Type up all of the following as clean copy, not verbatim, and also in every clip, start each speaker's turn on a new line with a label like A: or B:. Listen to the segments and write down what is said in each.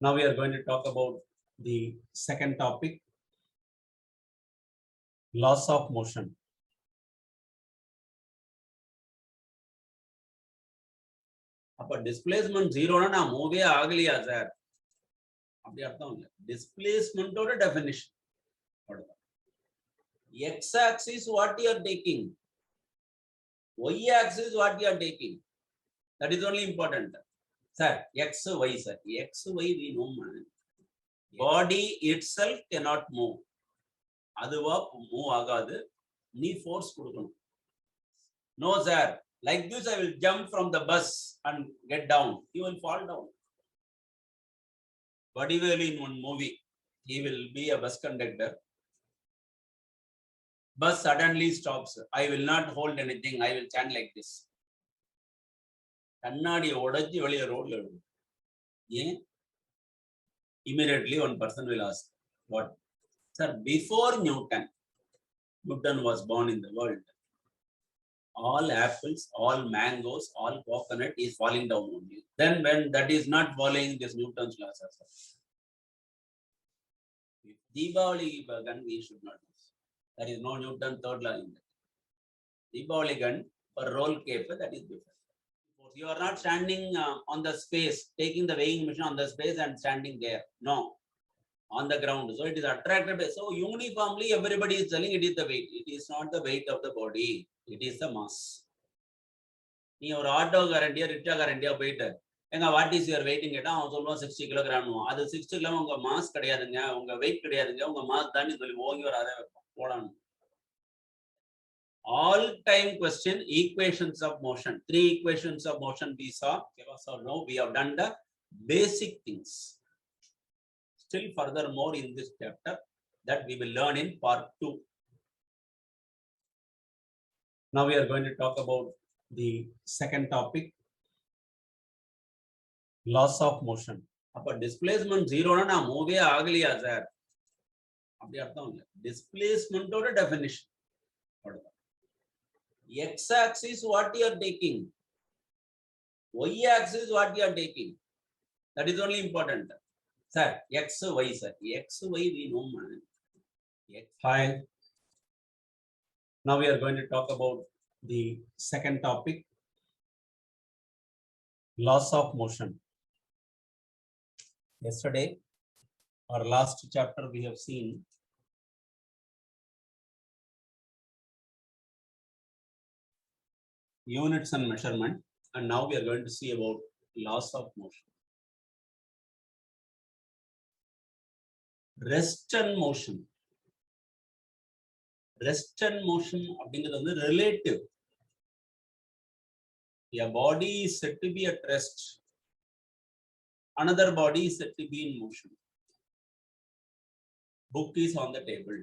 A: Now we are going to talk about the second topic, laws of motion. அப்ப displacement ஜீரோனா நான் மூவே ஆகலையா sir? அப்படி அர்த்தம் இல்லை. டிஸ்பிளேஸ்மெண்டோட டெஃபினிஷன் அவ்வளவுதான். X axis what you are taking, Y axis what you are taking, that is only important. Sir, X, Y, sir. X, Y we know, man. Body itself cannot move. அதுவா move ஆகாது. நீ force கொடுக்கணும். No sir, like this I will jump from the bus and get down. He will fall down. Particularly in one movie, he will be a bus conductor. Bus suddenly stops. I will not hold anything. I will stand like this. கண்ணாடி உடைச்சி வெளியே ரோட்ல விடும். ஏன்? Immediately one person will ask, what? Sir, before Newton was born in the world, all apples, all mangoes, all coconut is falling down only. Then when that is not following this Newton's laws, if Deepavali gun we should not use. There is no Newton third law in that. Deepavali gun for roll cape, that is different. You are not standing on the space, taking the weighing machine on the space and standing there. No, on the ground. So it is attracted. So uniformly everybody is telling it is the weight. It is not the weight of the body. It is the mass. நீ ஒரு auto கரண்டியா rickshaw கரண்டியா போயிட்டு எங்க what is your waiting கேட்டா அவன் சொல்லுவான் 60 kilogram. அது 60 kilo உங்க mass கிடையாதுங்க, உங்க வெயிட் கிடையாதுங்க, உங்க மாஸ் தான் சொல்லி ஓங்கி ஒரு அதை வைப்பான் போடான்னு. All time question, equations of motion. 3 equations of motion we saw. So now we have done the basic things. Still furthermore in this chapter that we will learn in part 2. Now we are going to talk about the second topic, laws of motion. அப்ப displacement zero na நான் மூவே ஆகலையா sir? அப்படி அர்த்தம் இல்லை. டிஸ்பிளேஸ்மெண்டோட definition அவ்வளவுதான். X axis what you are taking, Y axis what you are taking, that is only important. Sir, X, Y, sir. X, Y we know, man. Hi. Now we are going to talk about the second topic, laws of motion. Yesterday, our last chapter we have seen units and measurement, and now we are going to see about laws of motion. Rest and motion. Rest and motion அப்படிங்கிறது வந்து relative. A body is said to be at rest. Another body is said to be in motion. Book is on the table.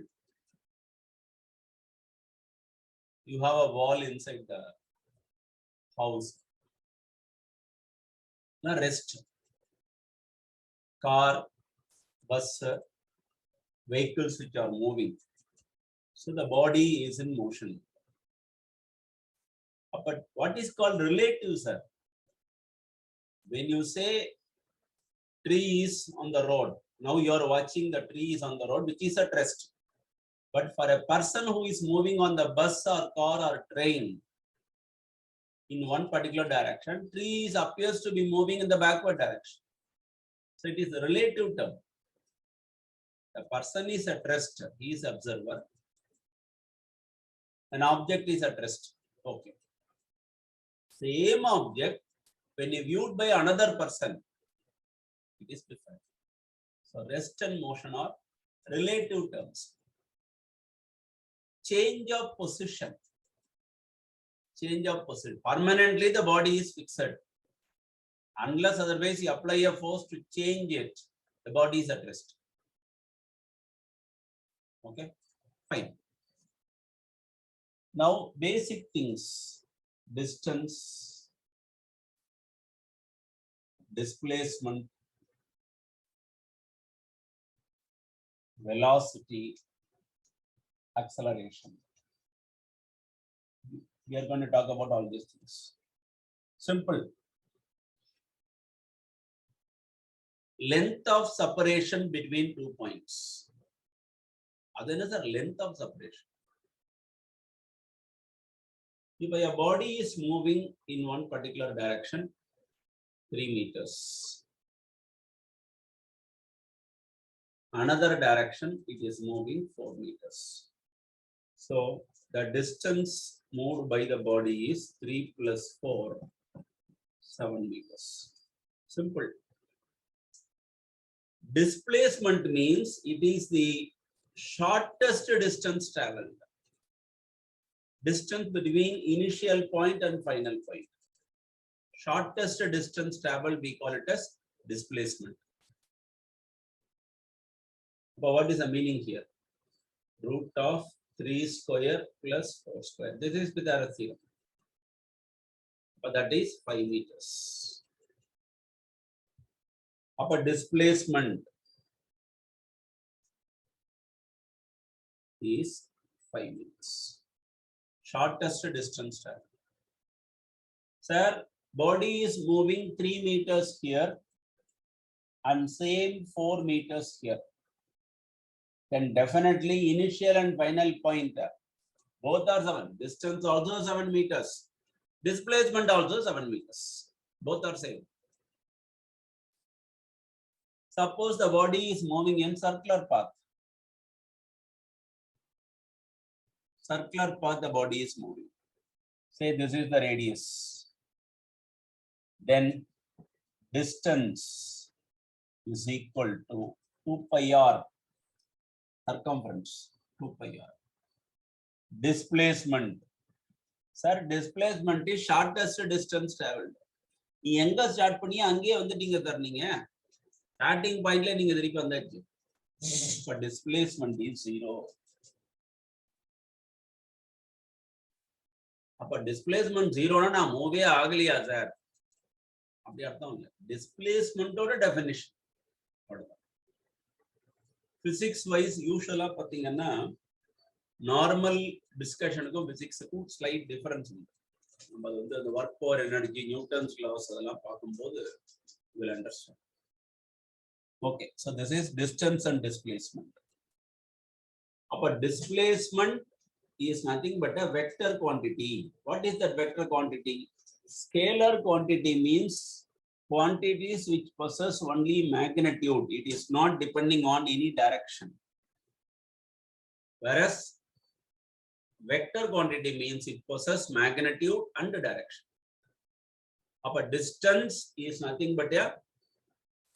A: You have a wall inside the house. Now rest. Car, bus, vehicles which are moving. So the body is in motion. But what is called relative, sir? When you say tree is on the road, now you are watching the tree is on the road, which is at rest. But for a person who is moving on the bus or car or train in one particular direction, trees appears to be moving in the backward direction. So it is a relative term. The person is at rest, he is observer. An object is at rest. Okay. Same object, when viewed by another person, it is different. So rest and motion are relative terms. Change of position. Change of position. Permanently the body is fixed. Unless otherwise you apply a force to change it, the body is at rest. Okay, fine. Now basic things: distance, displacement, velocity, acceleration. We are going to talk about all these things. Simple. length of separation between 2 points. That is the length of separation. If a body is moving in one particular direction, 3 meters. Another direction, it is moving 4 meters. So the distance moved by the body is 3 plus 4, 7 meters. Simple. Displacement means it is the shortest distance traveled. Distance between initial point and final point. Shortest distance traveled, we call it as displacement. But what is the meaning here? Root of 3 square plus 4 square. This is Pythagoras theorem. But that is 5 meters. Upper displacement is 5 meters. Shortest distance traveled. Sir, body is moving 3 meters here and same 4 meters here. Then definitely initial and final point, both are 7. Distance also 7 meters. Displacement also 7 meters. Both are same. Suppose the body is moving in circular path. Circular path, the body is moving. Say this is the radius. Then distance is equal to 2 pi r. Circumference 2 pi r. Displacement. Sir, displacement is shortest distance traveled. நீ எங்க start பண்ணி அங்கேயே வந்துட்டீங்க sir, நீங்க starting பாயிண்ட்ல நீங்க திருப்பி வந்தாச்சு. இப்ப டிஸ்பிளேஸ்மெண்ட் இஸ் 0. அப்ப டிஸ்பிளேஸ்மெண்ட் 0னா நான் மூவே ஆகலையா சார்? அப்படி அர்த்தம் இல்லை. டிஸ்பிளேஸ்மெண்டோட டெஃபினிஷன் அவ்வளவுதான். பிசிக்ஸ் வைஸ் யூஷுவலா பாத்தீங்கன்னா நார்மல் டிஸ்கஷனுக்கும் பிசிக்ஸுக்கும் ஸ்லைட் டிஃபரன்ஸ் உண்டு. நம்ம வந்து அந்த work power energy, Newton's loss அதெல்லாம் பார்க்கும்போது will understand. Okay, so this is distance and displacement. Our displacement is nothing but a vector quantity. What is that vector quantity? Scalar quantity means quantities which possess only magnitude. It is not depending on any direction. Whereas vector quantity means it possesses magnitude and direction. Our distance is nothing but a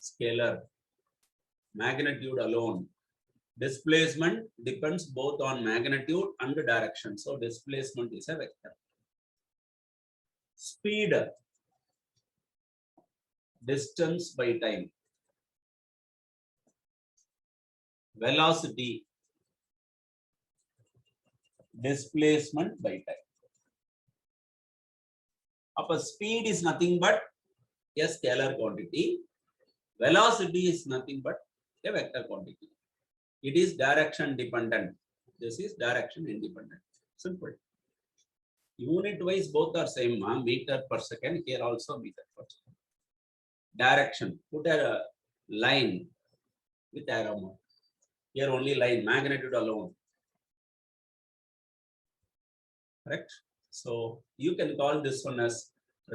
A: scalar, magnitude alone. Displacement depends both on magnitude and direction. So displacement is a vector. Speed, distance by time. Velocity, displacement by time. Upper speed is nothing but a scalar quantity. Velocity is nothing but a vector quantity. It is direction dependent. This is direction independent. Simple. Unit wise both are same, meter per second. Here also meter per second. Direction, put a line with arrow mark. Here only line, magnitude alone. Correct? So you can call this one as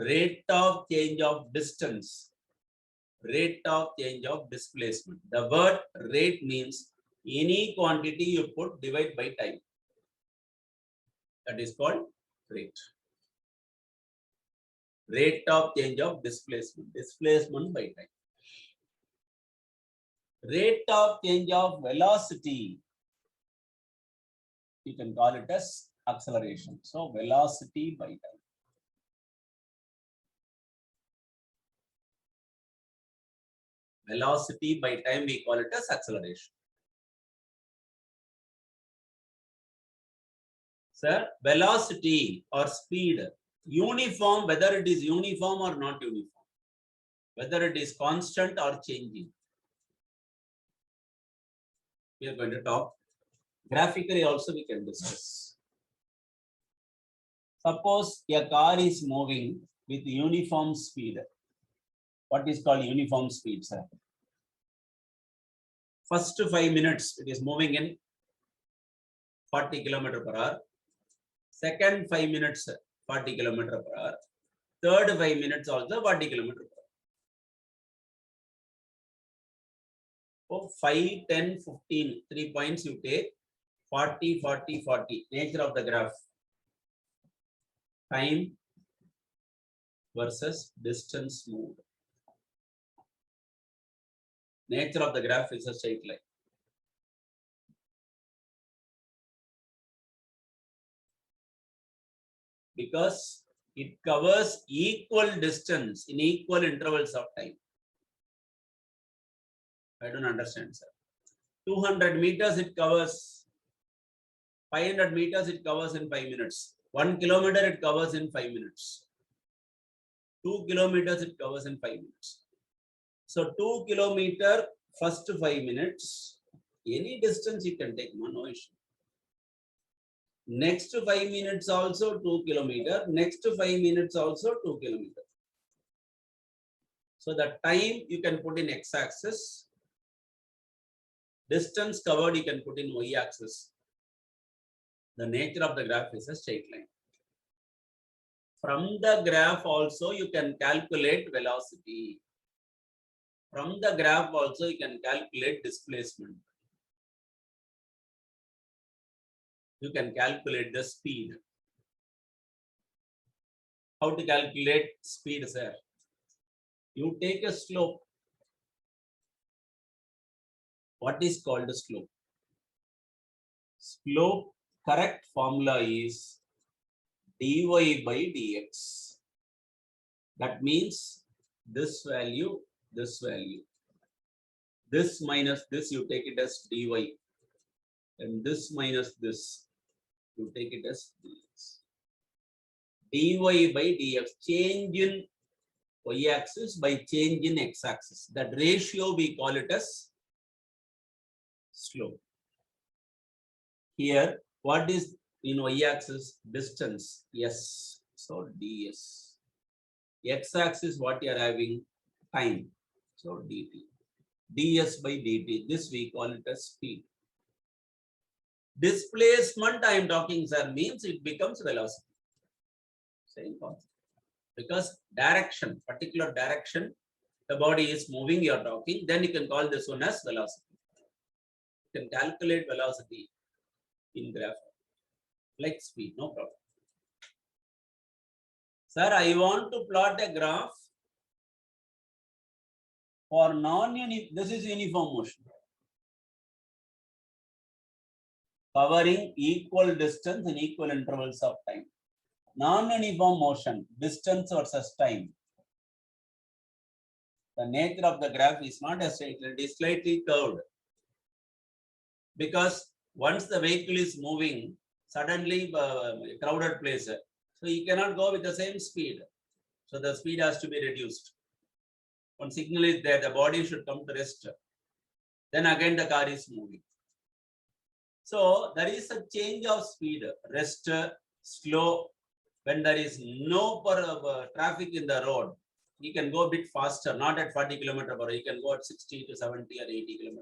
A: rate of change of distance, rate of change of displacement. The word rate means any quantity you put divide by time. That is called rate. Rate of change of displacement, displacement by time. Rate of change of velocity, you can call it as acceleration. So velocity by time. Velocity by time, we call it as acceleration. Sir, velocity or speed, uniform, whether it is uniform or not uniform, whether it is constant or changing. We are going to talk. Graphically also we can discuss. Suppose a car is moving with uniform speed. What is called uniform speed, sir? First 5 minutes, it is moving in 40 km per hour. Second 5 minutes, 40 km per hour. Third 5 minutes also 40 km per hour. So 5, 10, 15, 3 points you take. 40, 40, 40. Nature of the graph. Time versus distance moved. Nature of the graph is a straight line. Because it covers equal distance in equal intervals of time. I don't understand, sir. 200 meters it covers. 500 meters it covers in 5 minutes. 1 kilometer it covers in 5 minutes. 2 kilometers it covers in 5 minutes. So 2 kilometer first 5 minutes, any distance you can take, no issue. Next 5 minutes also 2 kilometer. Next 5 minutes also 2 kilometer. So the time you can put in x-axis. Distance covered you can put in y-axis. The nature of the graph is a straight line. From the graph also you can calculate velocity. From the graph also you can calculate displacement. You can calculate the speed. How to calculate speed, sir? You take a slope. What is called a slope? Slope correct formula is dy by dx. That means this value, this value. This minus this, you take it as dy. And this minus this, you take it as dx. Dy by dx, change in y-axis by change in x-axis. That ratio we call it as slope. Here, what is in y-axis? Distance, yes. So ds. X-axis, what you are having? Time. So dt. ds by dt. This we call it as speed. Displacement I am talking, sir, means it becomes velocity. Same concept. Because direction, particular direction, the body is moving, you are talking, then you can call this one as velocity. You can calculate velocity in graph like speed, no problem. Sir, I want to plot a graph for non-uniform, this is uniform motion. Covering equal distance in equal intervals of time. Non-uniform motion, distance versus time. The nature of the graph is not a straight line, it is slightly curved. Because once the vehicle is moving, suddenly crowded place, so you cannot go with the same speed. So the speed has to be reduced. When signal is there, the body should come to rest. Then again the car is moving. So there is a change of speed, rest, slow. When there is no traffic in the road, you can go a bit faster, not at 40 km per hour. You can go at 60 to 70 or 80 km per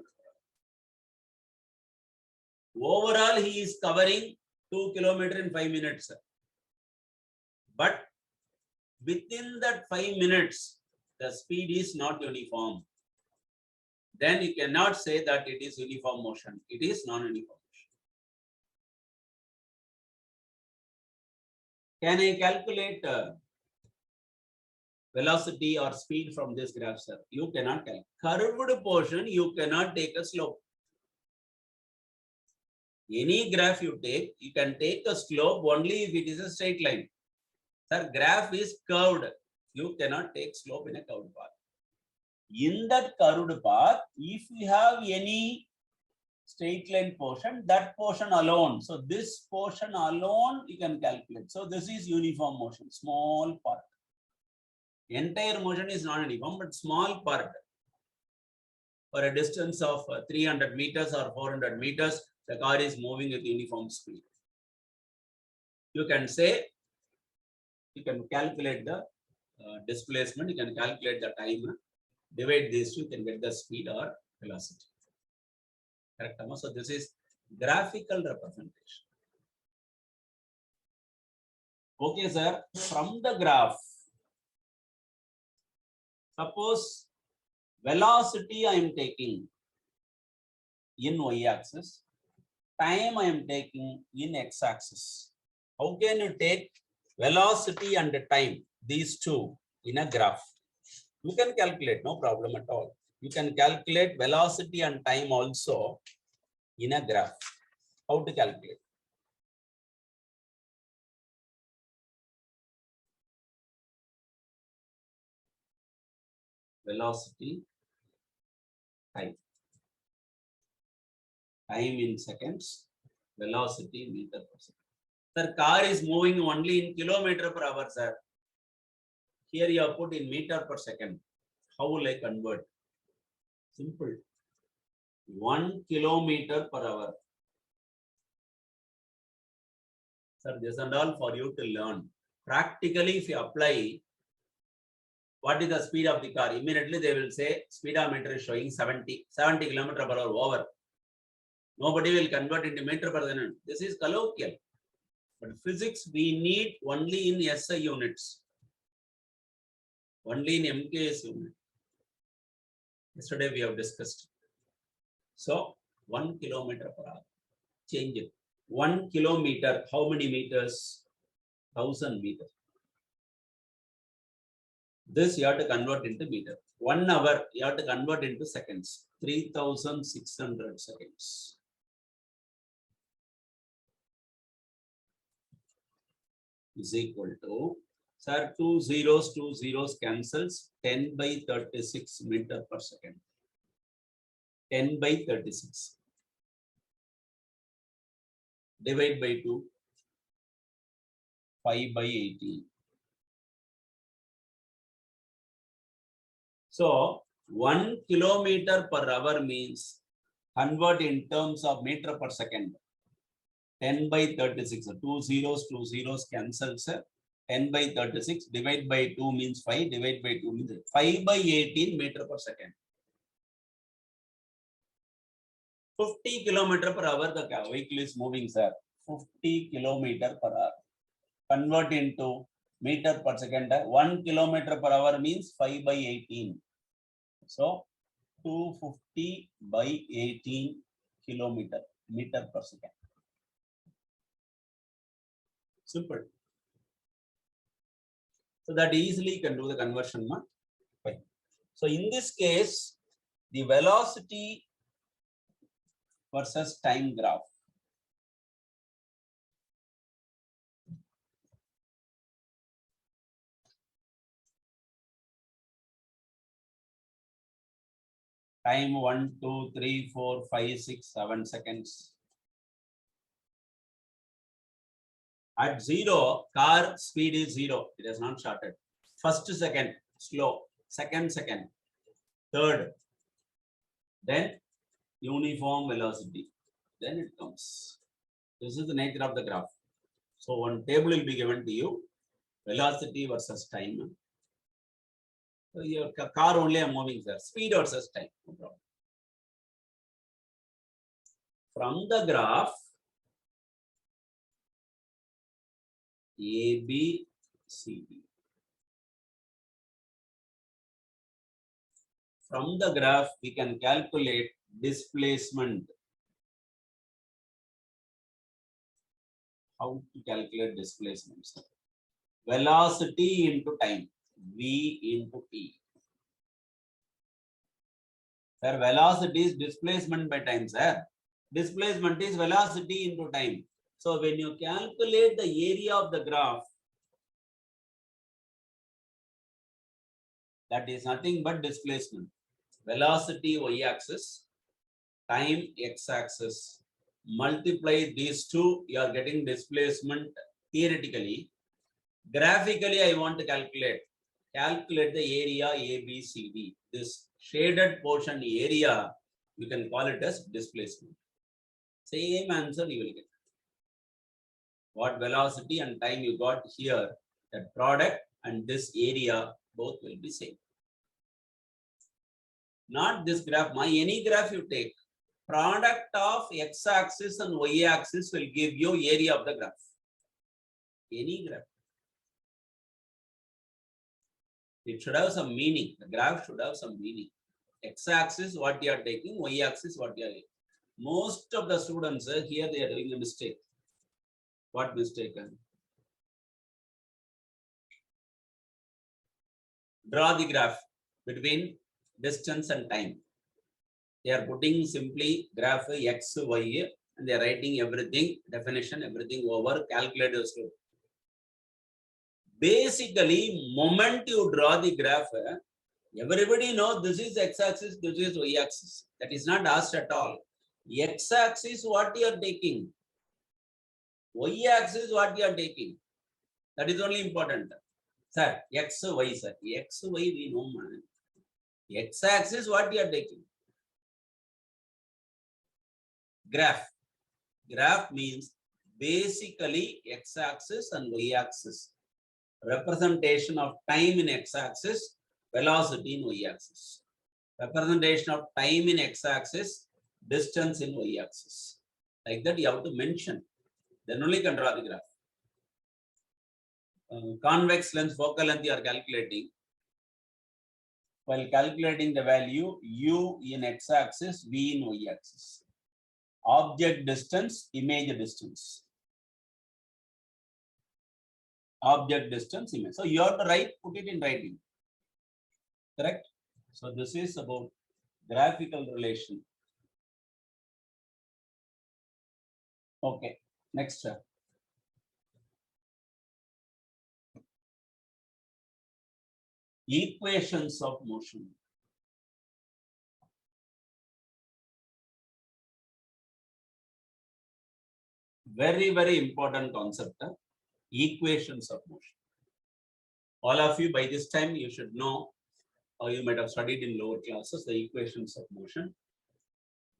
A: hour. Overall, he is covering 2 km in 5 minutes. But within that 5 minutes, the speed is not uniform. Then you cannot say that it is uniform motion. It is non-uniform motion. Can I calculate velocity or speed from this graph, sir? You cannot calculate. Curved portion, you cannot take a slope. Any graph you take, you can take a slope only if it is a straight line. Sir, graph is curved. You cannot take slope in a curved path. In that curved path, if you have any straight line portion, that portion alone. So this portion alone you can calculate. So this is uniform motion, small part. Entire motion is not uniform, but small part. For a distance of 300 meters or 400 meters, the car is moving with uniform speed. You can say, you can calculate the displacement, you can calculate the time, divide these two, you can get the speed or velocity. Correct. So this is graphical representation. Okay, sir. From the graph, suppose velocity I am taking in y-axis, time I am taking in x-axis. How can you take velocity and time, these two, in a graph? You can calculate, no problem at all. You can calculate velocity and time also in a graph. How to calculate? Velocity, time. Time in seconds, velocity meter per second. Sir, car is moving only in kilometer per hour, sir. Here you have put in meter per second. How will I convert? Simple. 1 kilometer per hour. Sir, this and all for you to learn. Practically, if you apply, what is the speed of the car? Immediately they will say speedometer is showing 70 kilometer per hour over. Nobody will convert into meter per second. This is colloquial. But physics, we need only in SI units. Only in MKS unit. Yesterday we have discussed. So 1 kilometer per hour. Change it. 1 kilometer, how many meters? 1000 meters. This you have to convert into meter. 1 hour, you have to convert into seconds. 3600 seconds. Is equal to, sir, two zeros cancels, 10 by 36 meter per second. 10 by 36. Divide by 2. 5 by 18. So 1 kilometer per hour means convert in terms of meter per second. 10 by 36. 2 zeros cancels. 10 by 36 divide by 2 means 5. Divide by 2 means 5 by 18 meter per second. 50 kilometer per hour the vehicle is moving, sir. 50 kilometer per hour. Convert into meter per second. 1 kilometer per hour means 5 by 18. So 250 by 18 meter per second. Simple. So that easily can do the conversion. Fine. So in this case, the velocity versus time graph. Time 1, 2, 3, 4, 5, 6, 7 seconds. At 0, car speed is 0. It has not started. First second, slow. Second, third. Then uniform velocity. Then it comes. This is the nature of the graph. So one table will be given to you. Velocity versus time. So your car only are moving, sir. Speed versus time. No problem. From the graph, A, B, C, D. From the graph, we can calculate displacement. How to calculate displacement? Velocity into time, V into T. Sir, velocity is displacement by time, sir. Displacement is velocity into time. So when you calculate the area of the graph, that is nothing but displacement. Velocity y-axis, time x-axis. Multiply these two, you are getting displacement theoretically. Graphically, I want to calculate the area ABCD. This shaded portion area, you can call it as displacement. Same answer you will get. What velocity and time you got here, that product and this area both will be same. Not this graph, any graph you take, product of x-axis and y-axis will give you area of the graph. Any graph. It should have some meaning. The graph should have some meaning. X-axis what you are taking, y-axis what you are taking. Most of the students here they are doing a mistake. What mistake? Draw the graph between distance and time. They are putting simply graph x, y, and they are writing everything, definition, everything over, calculators. Basically, moment you draw the graph, everybody knows this is x-axis, this is y-axis. That is not asked at all. X-axis what you are taking, y-axis what you are taking. That is only important. Sir, x, y, sir. X, y, we know, man. X-axis what you are taking. Graph. Graph means basically x-axis and y-axis. Representation of time in x-axis, velocity in y-axis. Representation of time in x-axis, distance in y-axis. Like that you have to mention. Then only you can draw the graph. Convex lens, focal length you are calculating. While calculating the value u in x-axis, v in y-axis. Object distance, image distance. Object distance, image. So you have to write, put it in writing. Correct? So this is about graphical relation. Okay, next. Equations of motion. Very, very important concept. Equations of motion. All of you by this time you should know, or you might have studied in lower classes, the equations of motion.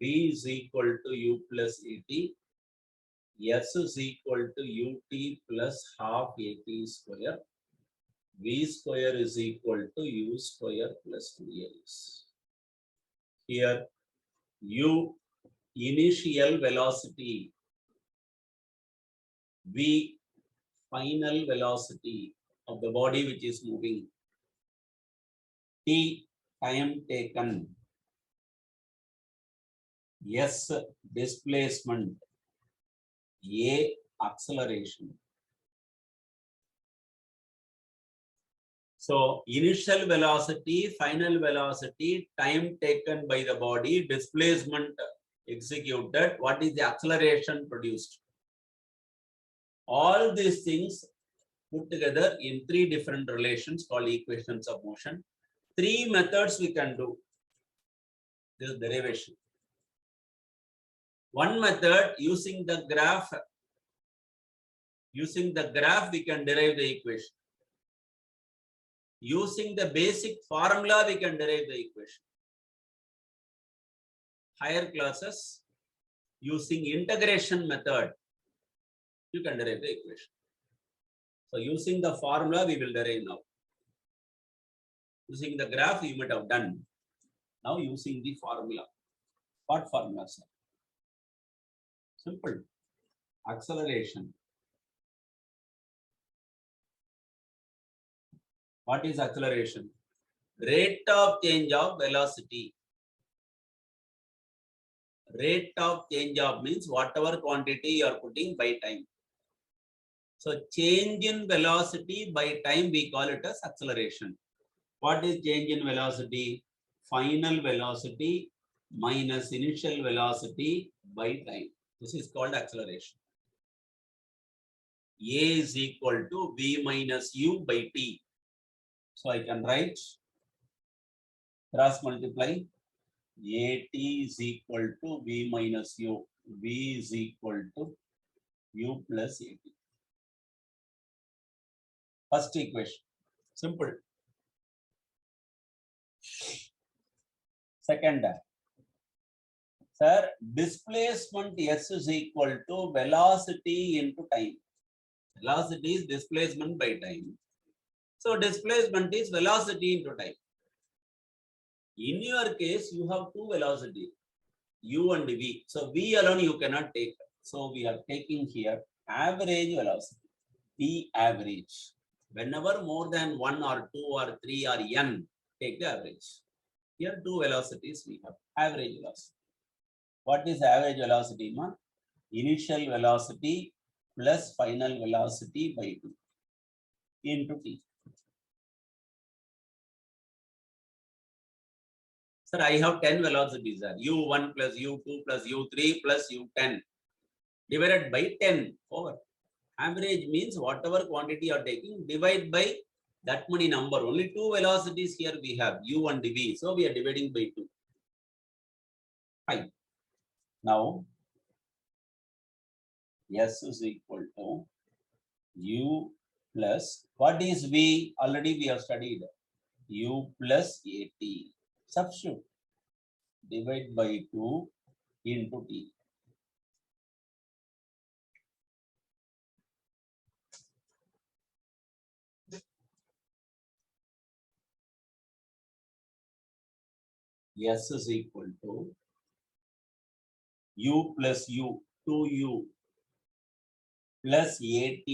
A: V is equal to u plus at. S is equal to ut plus half at square. V square is equal to u square plus 2as. Here, u initial velocity, v final velocity of the body which is moving, t time taken, s displacement, a acceleration. So initial velocity, final velocity, time taken by the body, displacement executed, what is the acceleration produced? All these things put together in three different relations called equations of motion. Three methods we can do this derivation. One method, using the graph we can derive the equation. Using the basic formula, we can derive the equation. Higher classes, using integration method, you can derive the equation. So using the formula, we will derive now. Using the graph, you might have done. Now using the formula. What formula, sir? Simple. Acceleration. What is acceleration? Rate of change of velocity. Rate of change of means whatever quantity you are putting by time. So change in velocity by time we call it as acceleration. What is change in velocity? Final velocity minus initial velocity by time. This is called acceleration. A is equal to v minus u by t. So I can write cross multiply. At is equal to v minus u. V is equal to u plus at. First equation. Simple. Second. Sir, displacement s is equal to velocity into time. Velocity is displacement by time. So displacement is velocity into time. In your case, you have two velocity. u and v. So v alone you cannot take. So we are taking here average velocity, v average. Whenever more than 1 or 2 or 3 or n, take the average. Here two velocities we have. Average velocity. What is average velocity, ma? Initial velocity plus final velocity by 2 into t. Sir, I have 10 velocities, sir. u1 plus u2 plus u3 plus u10 divided by 10 over. Average means whatever quantity you are taking, divide by that many number. Only two velocities here we have, u and v. So we are dividing by 2. Fine. Now, S is equal to u plus, what is v? Already we have studied. U plus at. Substitute. Divide by 2 into t. S is equal to u plus u, 2u plus at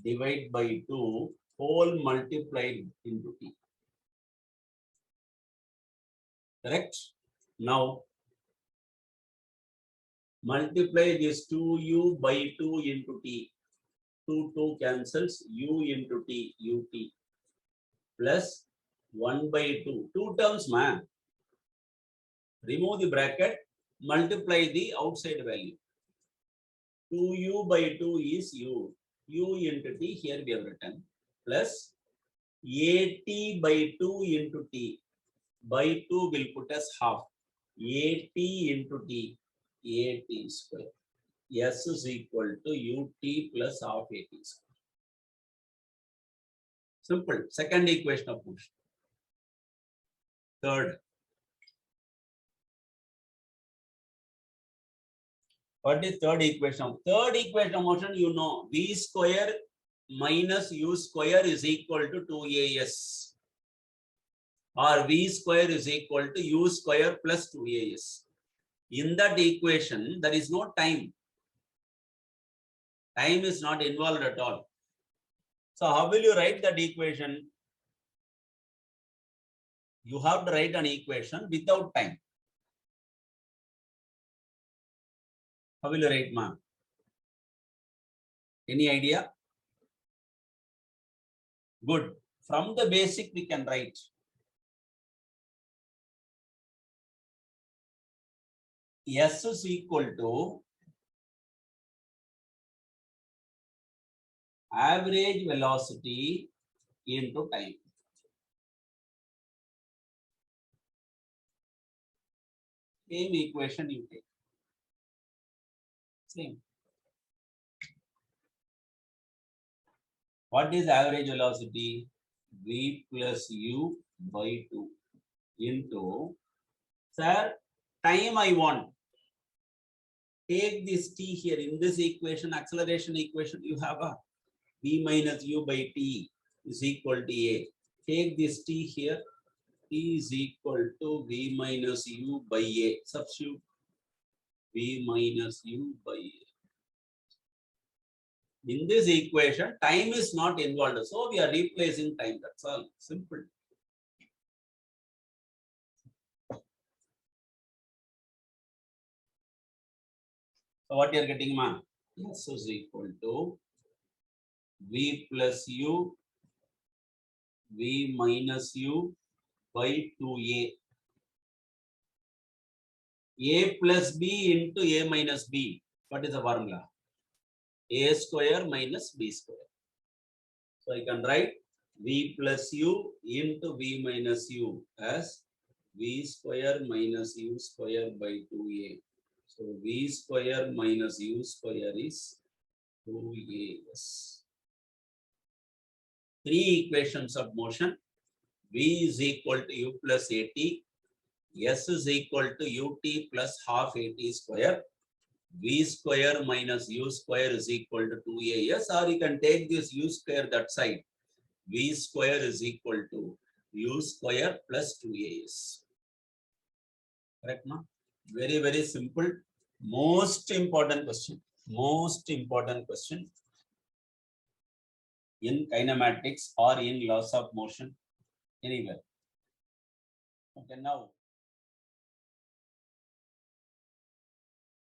A: divide by 2 whole multiplied into t. Correct? Now, multiply this 2u by 2 into t. 2 cancels, u into t, ut plus 1 by 2. Two terms, man. Remove the bracket, multiply the outside value. 2u by 2 is u. U into t, here we have written, plus at by 2 into t. By 2 will put as half. At into t, at square. S is equal to ut plus half at square. Simple. Second equation of motion. Third. What is third equation? Third equation of motion, you know, v square minus u square is equal to 2as. Or v square is equal to u square plus 2as. In that equation, there is no time. Time is not involved at all. So how will you write that equation? You have to write an equation without time. How will you write, ma'am? Any idea? Good. From the basic, we can write. S is equal to average velocity into time. Same equation you take. Same. What is average velocity? V plus u by 2 into, sir, time I want. Take this t here in this equation, acceleration equation, you have a v minus u by t is equal to a. Take this t here, t is equal to v minus u by a. Substitute v minus u by a. In this equation, time is not involved. So we are replacing time. That's all. Simple. So what you are getting, ma? S is equal to v plus u, v minus u by 2a. A plus b into a minus b. What is the formula? A square minus b square. So I can write v plus u into v minus u as v square minus u square by 2a. So v square minus u square is 2as. Three equations of motion. V is equal to u plus at. S is equal to ut plus half at square. V square minus u square is equal to 2as, or you can take this u square that side. V square is equal to u square plus 2as. Correct, no? Very, very simple. Most important question. Most important question in kinematics or in laws of motion anywhere. Okay, now